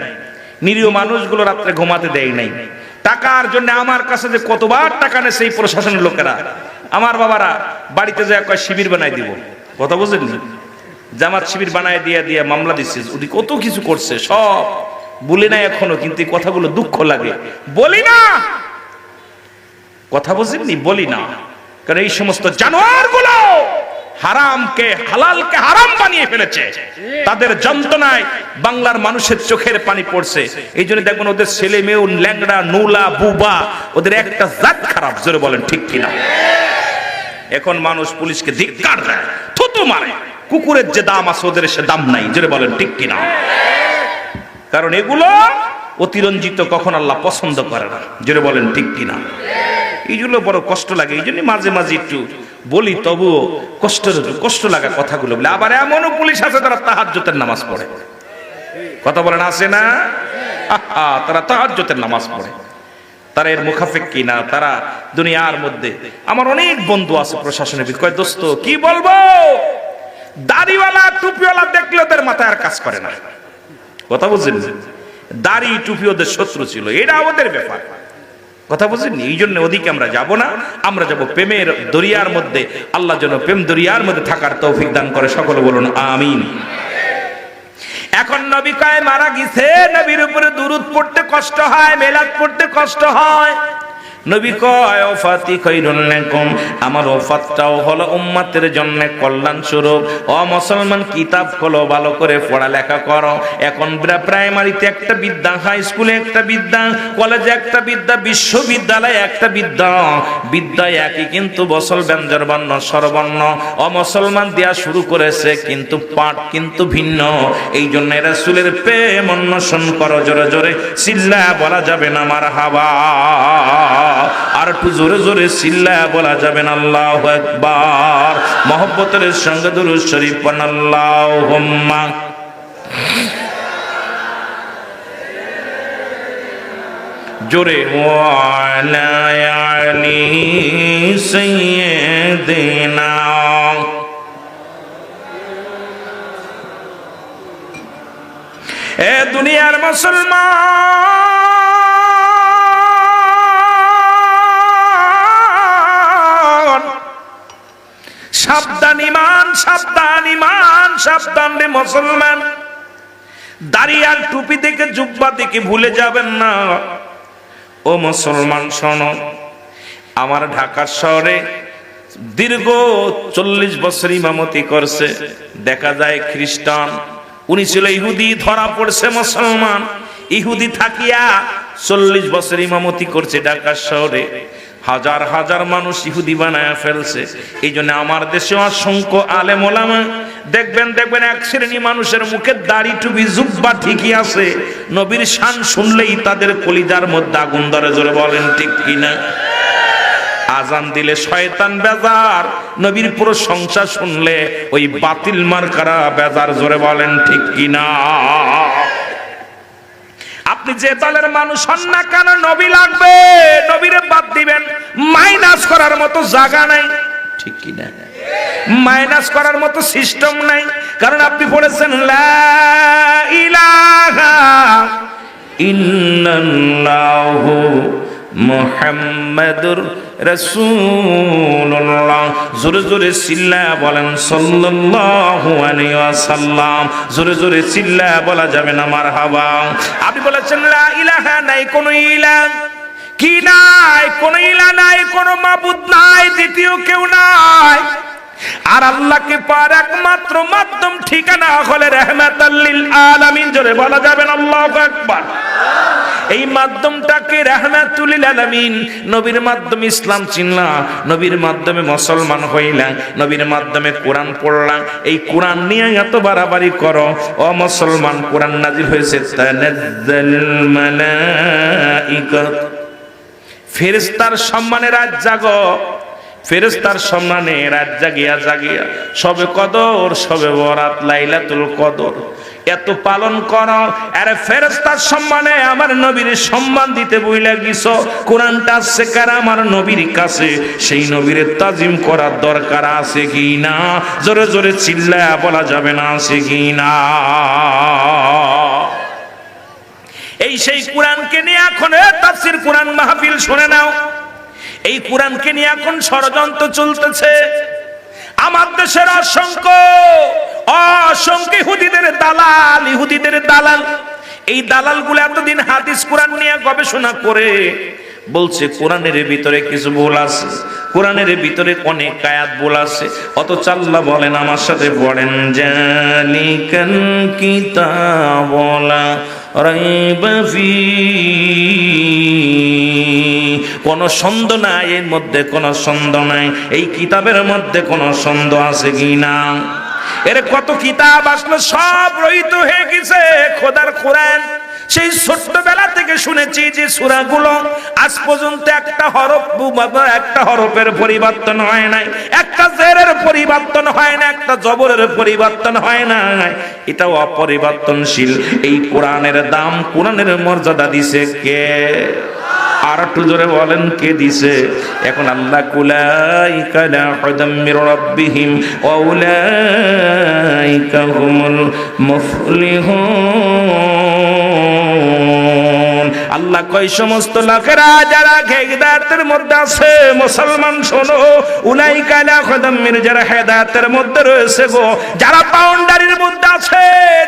নিরীহ মানুষগুলো রাত্রে ঘুমাতে দেয় নাই টাকার জন্য আমার কাছে যে কতবার টাকা নেয় সেই প্রশাসনের লোকেরা আমার বাবারা বাড়িতে যায় কয় শিবির বানাই দিব কথা বুঝেন জামাত শিবির বানায় দিয়ে দিয়ে মামলা দিচ্ছে ওদি কত কিছু করছে সব বলি না এখনো কিন্তু এই কথাগুলো দুঃখ লাগে বলি না কথা বুঝেননি বলি না কারণ এই সমস্ত জানোয়ারগুলো হারামকে হালালকে হারাম বানিয়ে ফেলেছে তাদের যন্ত্রণায় বাংলার মানুষের চোখের পানি পড়ছে এই জন্য দেখবেন ওদের ছেলে মেয়ে ল্যাংড়া নুলা বুবা ওদের একটা জাত খারাপ জোরে বলেন ঠিক কিনা এখন মানুষ পুলিশকে ধিক্কার দেয় থুতু মারে কুকুরের যে দাম আছে ওদের সে দাম নাই জোরে বলেন ঠিক কিনা কারণ এগুলো অতিরঞ্জিত কখন আল্লাহ পছন্দ করে না জোরে বলেন ঠিক কিনা এইগুলো বড় কষ্ট লাগে এই জন্য মাঝে মাঝে একটু বলি তবুও কষ্ট লাগা কথাগুলো বলে আবার এমনও পুলিশ আছে তারা তাহাজ্জুদের নামাজ পড়ে কথা বলেন আছে না তারা তাহাজ্জুদের নামাজ পড়ে তারা এর মুখাফেক কিনা তারা দুনিয়ার মধ্যে আমার অনেক বন্ধু আছে প্রশাসনের ভিতরে কয় দোস্ত কি বলবো দাড়িওয়ালা টুপিওয়ালা দেখলে ওদের মাথায় আর কাজ করে না কথা বুঝছেন দাড়ি টুপি ওদের শত্রু ছিল এটা ওদের ব্যাপার কথা বুঝছেন এই জন্য ওদিকে আমরা যাব না আমরা যাব প্রেমের দরিয়ার মধ্যে আল্লাহ যেন প্রেম দরিয়ার মধ্যে থাকার তৌফিক দান করে সকলে বলুন আমিন এখন নবী কয় মারা গেছে নবীর উপরে দুরূদ পড়তে কষ্ট হয় মিলাদ পড়তে কষ্ট হয় নবী কয় ওফাতি খায়রুল লাকুম, আমার ওফাতটাও হলো উম্মতের জন্য কল্যাণ স্বরূপ। ও মুসলমান, কিতাব খোলো, ভালো করে পড়ালেখা করো। এখন প্রাইমারিতে একটা বিদ্যা, হাই স্কুলে একটা বিদ্যা, কলেজে একটা বিদ্যা, বিশ্ববিদ্যালয়ে একটা বিদ্যা। বিদ্যা একই কিন্তু বসল ব্যঞ্জন বর্ণ স্বরবর্ণ ও মুসলমান দেয়া শুরু করেছে, কিন্তু পাঠ কিন্তু ভিন্ন। এই জন্য রাসূলের প্রেম অন্বেষণ করো। জোরে জোরে চিল্লা বলা যাবে না মারহাবা, আর একটু জোরে জোরে চিল্লা বলা যাবে না আল্লাহু আকবার। মহব্বতের সঙ্গে দুরূদ শরীফ পড়ুন, আল্লাহুম্মা জোরে ওয়ালা আলি সাইয়্যিদিনা। এ দুনিয়ার মুসলমান, সাবধান ইমান, সাবধান ইমান, সাবধান রে মুসলমান। দাড়ি আর টুপি থেকে জুব্বা থেকে ভুলে যাবেন না। ও মুসলমান শোনো, আমার ঢাকা শহরে দীর্ঘ 40 বছর ইমামতি করছে। দেখা যায় খ্রিস্টান, উনি ছিল ইহুদি, ধরা পড়ছে মুসলমান। ইহুদি থাকিয়া 40 বছর ইমামতি করছে ঢাকা শহরে। হাজার হাজার মানুষ ইহুদি বানায় ফেলছে। এই জন্য আমার দেশে অসংখ্য আলেম ওলামা দেখবেন এক শ্রেণী মানুষের মুখে দাড়ি টুপি জুব্বা ঠিকই আছে, নবীর শান শুনলেই তাদের কলিজার মধ্যে আগুন ধরে। জোরে বলেন ঠিক কিনা? আজান দিলে শয়তান বেজার, নবীর প্রশংসা শুনলে ওই বাতিল মার্কারা বেজার। জোরে বলেন ঠিক কিনা? আপনি যে দলের মানুষ হন না কেন, নবী লাগবে, নবীরে বাদ দিবেন, মাইনাস করার মতো জায়গা নাই। ঠিক কিনা? মাইনাস করার মতো সিস্টেম নাই। কারণ আপনি পড়েছেন লা ইলাহা ইল্লাল্লাহু মুহাম্মাদুর রাসূলুল্লাহ। জোরে জোরে চিল্লা বলেন সাল্লাল্লাহু আলাইহি ওয়াসাল্লাম। জোরে জোরে চিল্লা বলা যাবে না মারহাবা। আপনি বলেছেন লা ইলাহা, নাই কোনো ইলাহ, কি নাই? কোনো ইলাহ নাই, কোনো মাবুদ নাই, দ্বিতীয় কেউ নাই। আর আল্লাহকে পার একমাত্র মাধ্যম ঠিকানা হলে রাহমাতাল লিল আলামিন। জোরে বলা যাবে না আল্লাহু আকবার। এই মাধ্যমটাকে রাহমাতুল লিল আলামিন, নবীর মাধ্যমে ইসলাম চিনলাম, নবীর মাধ্যমে মুসলমান হইলাম, নবীর মাধ্যমে কোরআন পড়লাম। এই কোরআন নিয়ে এত বাড়াবাড়ি করো ও মুসলমান। কোরআন নাজিল হয়েছে তানাজ্জালুল মালাইকা, ফেরেশতার সম্মানে রাত জাগো, ফেরেশতার সম্মানে রাত জাগিয়া জাগিয়া সবে কদর, সবে বরাত, লাইলাতুল কদর এত পালন করো। আরে ফেরেশতার সম্মানে আমার নবীর সম্মান দিতে বইলা গিয়েছো। কোরআনটা আছে কার? আমার নবীর কাছে। সেই নবীর তাজিম করার দরকার আছে কি না? জোরে জোরে চিল্লায়া বলা যাবে না আছে কি না? এই সেই কোরআনকে নিয়ে এখন তাফসীর কোরআন মাহফিল শুনে নাও। এই কোরআনকে নিয়ে এখন ষড়যন্ত্র চলতেছে। আমার দেশের অসংখ্য ইহুদিদের দালাল, ইহুদিদের দালাল। এই দালালগুলো এতদিন হাদিস কোরআন নিয়ে গবেষণা করে বলছে কোরআনের ভিতরে কিছু ভুল আছে, কোরআনের ভিতরে অনেক আয়াত ভুল আছে। অথচ আল্লাহ বলেন, আমার সাথে পড়েন, জালিকাল কিতাবু লা রাইবা ফীহি, কোন সন্দেহ নাই এর মধ্যে, কোন সন্দেহ নাই। এই কিতাবের মধ্যে কোন সন্দেহ আছে কি না? এর কত কিতাব আসলো, সব রহিত হয়ে গেছে খোদার কোরআন। সেই ছোট্টবেলা থেকে শুনেছি যে সূরাগুলো আজ পর্যন্ত একটা হরফের পরিবর্তন হয় নাই, একটা জেরের পরিবর্তন হয় না, একটা জবরের পরিবর্তন হয় না। এটাও অপরিবর্তনশীল। এই কোরআনের দাম, কোরআনের মর্যাদা দিছে কে? আর একটু জোরে বলেন কে দিছে? এখন আল্লাহ কুলাইকা লা হুদাম মির রাব্বিহিম ওয়া উলাইকা হুমুল মুফলিহুন। আল্লাহ কয় সমস্ত লোকেরা যারা হেদায়েতের মধ্যে আছে, মুসলমান শোনো, উলাইকা লা হুদাম মির, যারা হেদায়েতের মধ্যে রয়েছে গো, যারা বাউন্ডারির মধ্যে আছে,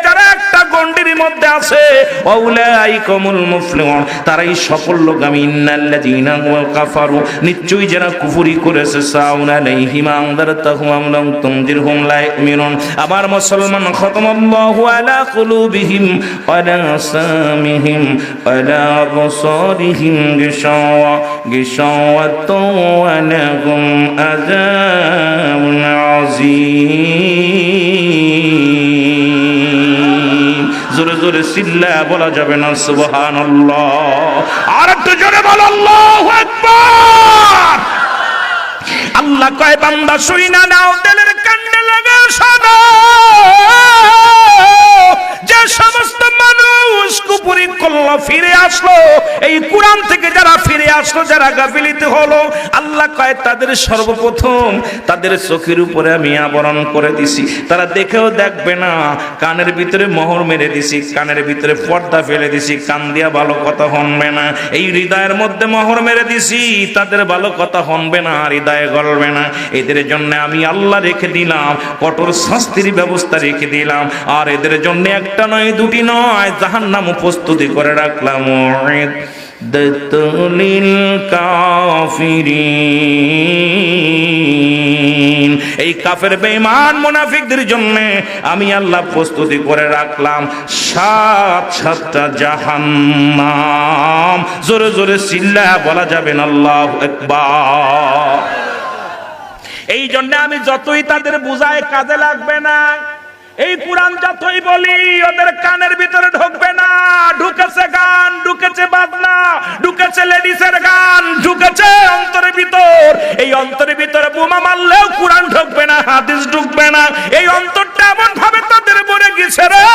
যারা একটা গন্ডির মধ্যে আছে ওয়াউলাইকুমুল মুফলিহুন, তারাই সাফল্যগামী। ইন্নাল্লাযীনা কাফারু, নিশ্চয়ই যারা কুফরি করেছে, সাউনা আলাইহিম আনদারতাহুম আম লাম তুনদিরহুম লা ইউমিনুন। আবার মুসলমান, খাতামাল্লাহু আলা কুলুবিহিম ওয়া আলা সামিহিম ওয়া আলা আবসারিহিম গিশাওয়াতুন ওয়া লাহুম আযাবুন আযীম। জোরে জোরে চিল্লা বলা যাবে না সুবহানাল্লাহ? আর একটু জোরে বল আল্লাহু আকবার। আল্লাহ কয় বান্দা শুইনা নাও, দিলের কান্না লাগা সাদা। যে সমস্ত মানুষ কুপুরি করলো, ফিরে আসলো, এই কোরআন থেকে যারা ফিরে আসলো, যারা গাফিলিত হলো, আল্লাহ কয় তাদের সর্বপ্রথম তাদের চোখের উপরে আমি আবরণ করে দিছি, তারা দেখেও দেখবে না। কানের ভিতরে মোহর মেরে দিছি, কানের ভিতরে পর্দা ফেলে দিছি, কান দিয়া ভালো কথা শুনবে না। এই হৃদয়ের মধ্যে মোহর মেরে দিছি, তাদের ভালো কথা শুনবে না, হৃদয়ে গলবে না। এদের জন্য আমি আল্লাহ রেখে দিলাম কঠোর শাস্তির ব্যবস্থা রেখে দিলাম। আর এদের জন্য একটা নয়, দুটি নয়, জাহান্নাম প্রস্তুতি করে রাখলাম। লিল কাফিরিন, এই কাফের বেঈমান মুনাফিকদের জন্য আমি আল্লাহ প্রস্তুতি করে রাখলাম সাতটা জাহান্নাম। জোরে জোরে চিল্লা বলা যাবে না আল্লাহু আকবার। এই জন্য আমি যতই তাদের বুঝাই কাজে লাগবে না। এই কোরআন যতই বলি ওদের কানের ভিতরে ঢুকবে না। ঢুকেছে গান, ঢুকেছে বাজনা, ঢুকেছে লেডিসের গান, ঢুকেছে অন্তরের ভিতর। এই অন্তরের ভিতরে বোমা মারলেও কোরআন ঢুকবে না, হাদিস ঢুকবে না। এই অন্তরটা এমন ভাবে তাদের ভরে গেছে রে,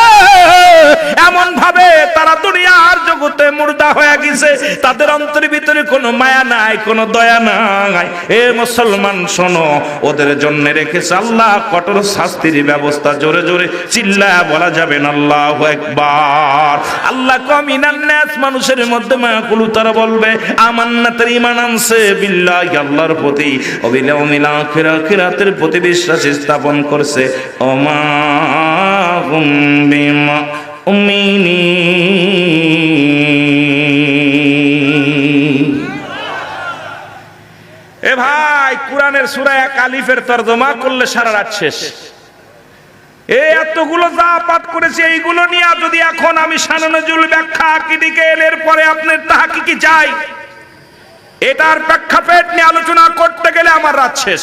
এমন ভাবে তারা দুনিয়ার জগতে মুর্দা হয়ে গেছে। তাদের অন্তরের ভিতরে কোনো মায়া নাই, কোনো দয়া নাই। এ মুসলমান শোনো, ওদের জন্য রেখেছে আল্লাহ কঠোর শাস্তির ব্যবস্থা। জোরে জোরে চিল্লা বলা যাবে না আল্লাহু আকবার। আল্লাহ কমিনান নাস, মানুষের মধ্যে মাকুলু, তারা বলবে আমান্না, তার ঈমান আনছে, বিল্লাহি, আল্লাহর প্রতি, ওয়া বিল ইয়াউমিল আখির, আখিরাতের প্রতি বিশ্বাস স্থাপন করছে। ওমা হুম বিমুমিনিন। এ ভাই, কোরআনের সূরা এক আলিফের তরজমা করলে সারা রাত শেষ। এই এতগুলো যা পাঠ করেছে, এইগুলো নিয়ে যদি এখন আমি শানানুজুল ব্যাখ্যা আকিদিকেল এর পরে আপনার তাহকিকি চাই, এটার প্রেক্ষাপট নিয়ে আলোচনা করতে গেলে আমার রাত শেষ।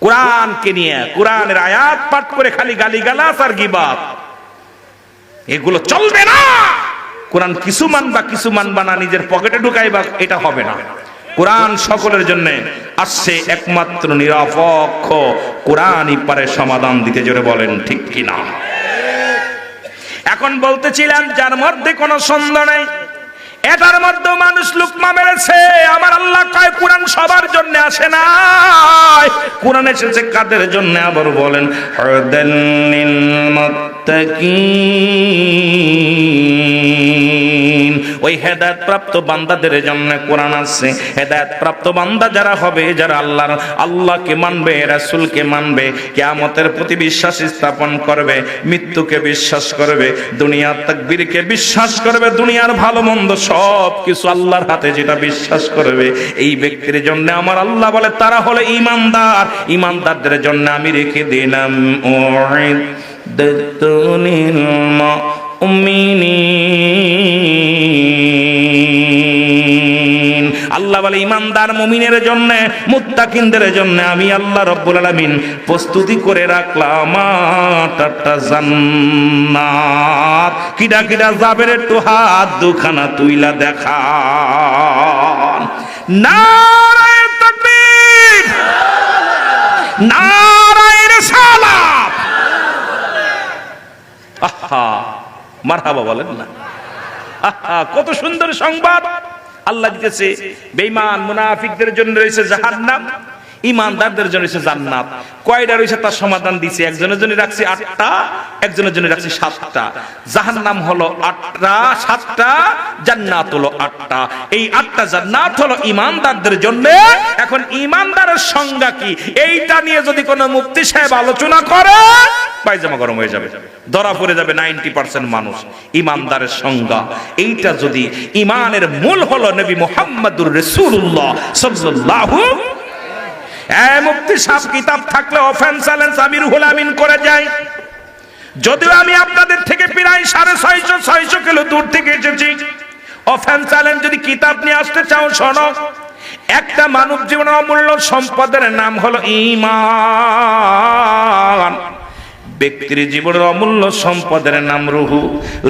কোরআনকে নিয়ে, কোরআনের আয়াত পাঠ করে খালি গালিগালাজ আর গীবত, এগুলো চলবে না। কোরআন কিছু মানবা, কিছু মানবা না, নিজের পকেটে ঢুকাইবা, এটা হবে না। কোরআন সকলের জন্য আসছে, একমাত্র নিরপেক্ষ কোরআনই পারে সমাধান দিতে। জোরে বলেন ঠিক কিনা? এখন বলতেছিলাম যার মধ্যে কোনো সন্দেহ নেই, এটার মধ্যে মানুষ লুকমা মেরেছে। আমার আল্লাহ কয় কোরআন সবার জন্য আসে না, কোরআন এসেছে কাদের জন্য? আবার বলেন হুদাল লিল মুত্তাকিন, ওই হেদায়েত প্রাপ্ত বান্দাদের জন্য কোরআন আছে। হেদায়েত প্রাপ্ত বান্দা যারা হবে, যারা আল্লাহকে মানবে, রাসূলকে মানবে, কিয়ামতের প্রতি বিশ্বাস স্থাপন করবে, মৃত্যুকে বিশ্বাস করবে, দুনিয়ার তাকবীরকে বিশ্বাস করবে, দুনিয়ার ভালো মন্দ সব কিছু আল্লাহর হাতে যেটা বিশ্বাস করবে, এই ব্যক্তির জন্য আমার আল্লাহ বলে তারা হলো ঈমানদার। ঈমানদারদের জন্য আমি রেখে দিলাম উইদ্দাতুলিল মুমিনিন। আল্লাহ বলে ঈমানদার মুমিনের জন্য, মুত্তাকিনদের জন্য আমি আল্লাহ রাব্বুল আলামিন প্রস্তুতি করে রাখলাম আটটা জান্নাত। কিডা কিডা যাবেন একটু হাত দুখানা তুইলা দেখান। নারায়ে তাকবীর, নারায়ে রিসালাত। আহা, মারহাবা বলেন না? আহা, কত সুন্দর সংবাদ আল্লাহ দিতেছে। বেঈমান মুনাফিকদের জন্য রয়েছে জাহান্নাম, ইমানদারদের জন্য হচ্ছে জান্নাত। কয়টা রয়েছে তার সমাধান দিয়েছে। একজনের জন্য রাখছি 8টা, একজনের জন্য রাখছি 7টা। জাহান্নাম হলো 8টা, 7টা, জান্নাত হলো 8টা। এই 8টা জান্নাত হলো ইমানদারদের জন্য। এখন ইমানদারের সংজ্ঞা কি, এইটা নিয়ে যদি কোনো মুফতি সাহেব আলোচনা করে পায়জামা গরম হয়ে যাবে, ধরা পড়ে যাবে 90% মানুষ। ইমানদারের সংজ্ঞা এইটা যদি, ইমানের মূল হলো নবী মুহাম্মদুর রাসূলুল্লাহ সাল্লাল্লাহু। মুফতি সাহেব কিতাব থাকলে অফেন্স চ্যালেঞ্জ আমি রুহুল আমিন করে যাই। যদিও আমি আপনাদের থেকে প্রায় 650 কিলো দূর থেকে এসেছি। অফেন্স চ্যালেঞ্জ যদি কিতাব নিয়ে আসতে চাও শোনো। একটা মানব জীবনের অমূল্য সম্পদের নাম হলো ঈমান। ব্যক্তির জীবনের অমূল্য সম্পদের নাম রুহু।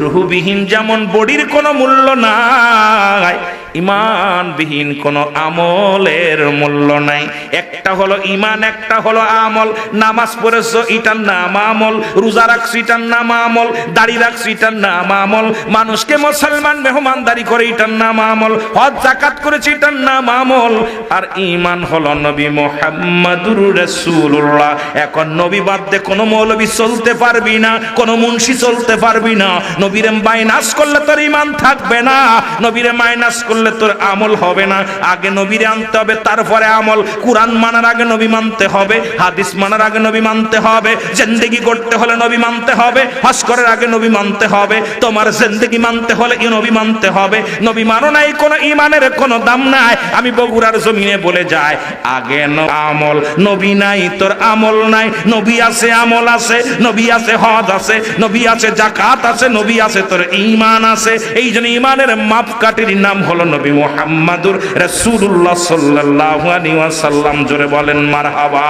রুহুবিহীন যেমন বডির কোনো মূল্য নাই, ইমানবিহীন কোনো আমলের মূল্য নাই। একটা হলো ইমান, একটা হলো আমল। নামাজ পড়েছো এটার নাম আমল, রোজা রাখছো এটার নাম আমল, দাড়ি রাখছো এটার নাম আমল, মানুষকে মুসলমান মেহমানদারি করে এটার নাম আমল, হজ যাকাত করেছে এটার নাম আমল। আর ইমান হলো নবী মুহাম্মদুর রাসূলুল্লাহ। এখন নবী বাদ দিয়ে কোনো মৌলবী চলতে পারবি না, কোনো মুন্সি চলতে পারবি না। নবীরে মাইনাস করলে তোর ইমান থাকবে না, নবীরে মাইনাস করলে তোর আমল হবে না। আগে নবীরে আনতে হবে, তারপরে আমল। কুরআন মানার আগে নবী মানতে হবে, হাদিস মানার আগে নবী মানতে হবে, জিন্দেগি করতে হলে নবী মানতে হবে, হজ করার আগে নবী মানতে হবে, তোমার জিন্দেগি মানতে হলে এই নবী মানতে হবে। নবী মানো নাই, কোনো ইমানের কোনো দাম নাই। আমি বগুড়ার জমিনে বলে যাই, আগে আমল। নবী নাই তোর আমল নাই, নবী আছে আমল আছে, নবী আছে হজ আছে, নবী আছে যাকাত আছে, নবী আছে তোর ঈমান আছে। এই জন্য ঈমানের মাপকাঠির নাম হলো নবী মুহাম্মদুর রাসূলুল্লাহ সাল্লাল্লাহু আলাইহি ওয়াসাল্লাম। জোরে বলেন মারহাবা।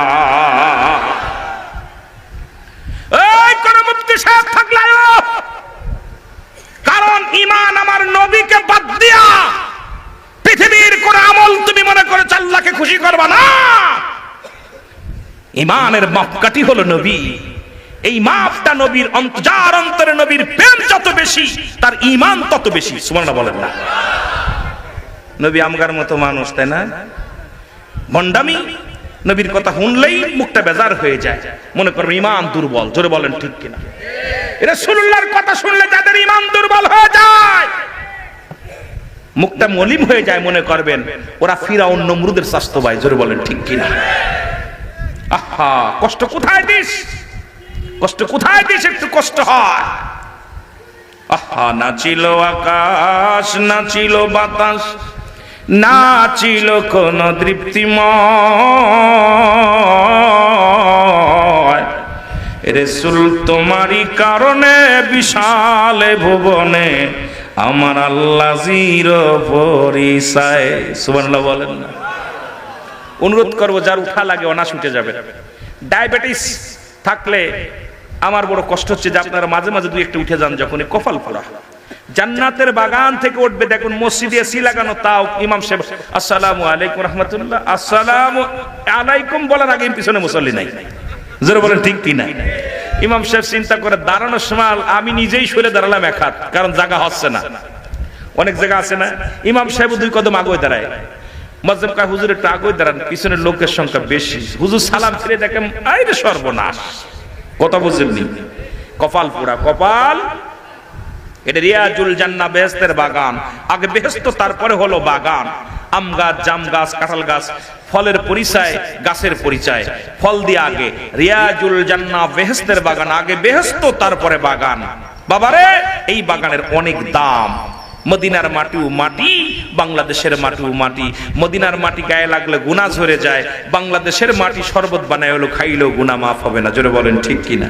এই কোন মুফতি সাহেব থাকলে, কারণ ঈমান আমার নবীকে বাদ দিয়া পৃথিবীর কোন আমল তুমি মনে করে আল্লাহকে খুশি করবা না। ঈমানের মাপকাঠি হলো নবী। এই মাপটা নবীর, যার অন্তরে নবীর প্রেম যত বেশি তার ঈমান তত বেশি। সুবহানাল্লাহ বলেন না। নবী আমগার মতো মানুষ, তাই না? ভণ্ডামি, নবীর কথা শুনলেই মুখটা বেজার হয়ে যায়, মনে করবে ঈমান দুর্বল। জোরে বলেন ঠিক কিনা? রাসূলুল্লাহর কথা শুনলে যাদের ঈমান দুর্বল হয়ে যায়, মুখটা মলিন হয়ে যায়, মনে করবেন ওরা ফিরাউন নমরুদের স্বাস্থ্য ভাই। জোরে বলেন ঠিক কিনা? আহা, কষ্ট কোথায় দিস, কষ্ট কোথায় দিস, একটু কষ্ট হয়। আহা, নাচিল আকাশ, নাচিল বাতাস, নাচিল কোন তৃপ্তিময়। রাসূল তোমারই কারণে বিশাল ভুবনে আমার আল্লাহ জির পরিচয়। সুবহানাল্লাহ বলেন না। অনুরোধ করবো, যার উঠা লাগে অনাস উঠে যাবে। ডায়াবেটিস থাকলে আমার বড় কষ্ট হচ্ছে যে আপনারা মাঝে মাঝে দুই একটা উঠে যান, যখন কপাল পোড়া। জান্নাতের বাগান থেকে উঠবে, দেখুন মসজিদে এসি লাগানো, তাও ইমাম সাহেব আসসালামু আলাইকুম রাহমাতুল্লাহ, আসসালামু আলাইকুম বলার আগে পিছনে মুসল্লি নাই। জোরে বলেন ঠিক কি নাই? ইমাম সাহেব চিন্তা করে দাঁড়ানোর সময় আমি নিজেই সরে দাঁড়ালাম এক হাত, কারণ জায়গা হচ্ছে না। অনেক জায়গা আছে না, ইমাম সাহেব 2 কদম আগে দাঁড়ায়। মুয়াজ্জিন কয় হুজুর একটু আগে দাঁড়ান, পিছনের লোকের সংখ্যা বেশি। হুজুর সালাম ফিরে দেখেন, আরে সর্বনাশ। কথা বুঝেননি? কপাল পোড়া, কপাল। এটা রিয়াজুল জান্নাহ, বেহেশতের বাগান। আগে বেহেশত, তারপরে হলো বাগান। আম গাছ, জাম গাছ, কাঁঠাল গাছ, ফলের পরিচয়, গাছের পরিচয়। ফল দিয়ে আগে রিয়াজুল জান্নাহ, বেহেশতের বাগান। আগে বেহেশত, তারপরে বাগান। বাবারে, এই বাগানের অনেক দাম। মদিনার মাটিও মাটি, বাংলাদেশের মাটিও মাটি। মদিনার মাটি গায়ে লাগলে গুনাহ ঝরে যায়, বাংলাদেশের মাটি শরবত বানায় হলো খাইলেও গুনাহ মাফ হবে না। জোরে বলেন ঠিক কিনা?